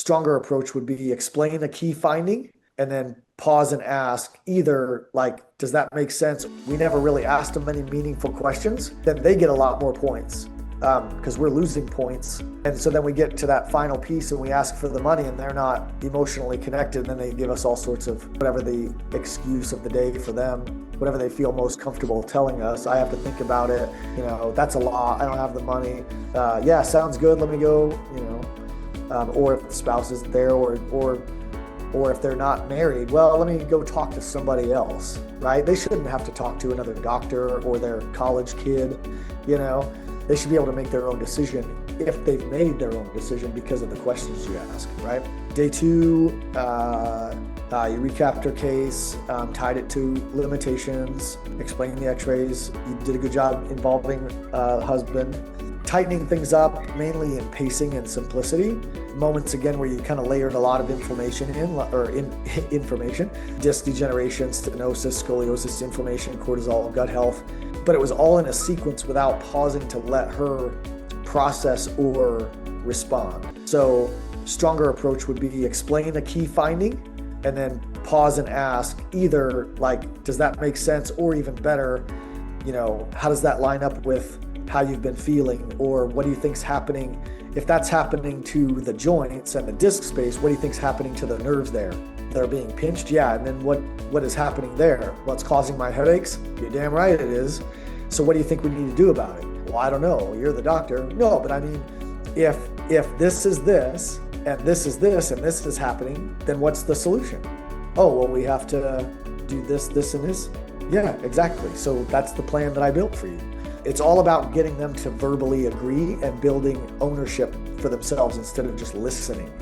stronger approach would be explain a key finding and then pause and ask either like, does that make sense? We never really asked them any meaningful questions. Then they get a lot more points because we're losing points. And so then we get to that final piece and we ask for the money and they're not emotionally connected. And then they give us all sorts of whatever the excuse of the day for them, whatever they feel most comfortable telling us. I have to think about it. That's a lot. I don't have the money. Yeah, sounds good. Let me go, or if the spouse isn't there or if they're not married, well, let me go talk to somebody else, right? They shouldn't have to talk to another doctor or their college kid, They should be able to make their own decision if they've made their own decision because of the questions you ask, right? Day 2, you recapped her case, tied it to limitations, explained the x-rays. You did a good job involving husband, tightening things up, mainly in pacing and simplicity. Moments again where you kind of layered a lot of information information, disc degeneration, stenosis, scoliosis, inflammation, cortisol, gut health. But it was all in a sequence without pausing to let her process or respond. So stronger approach would be explain a key finding and then pause and ask either like, does that make sense? Or even better, how does that line up with how you've been feeling? Or what do you think's happening? If that's happening to the joints and the disc space, what do you think's happening to the nerves there? They're being pinched, yeah, and then what is happening there? What's causing my headaches? You're damn right it is. So what do you think we need to do about it? Well, I don't know. You're the doctor. No, but I mean, if this is this, and this is this, and this is happening, then what's the solution? Oh, well, we have to do this, this, and this. Yeah, exactly. So that's the plan that I built for you. It's all about getting them to verbally agree and building ownership for themselves instead of just listening.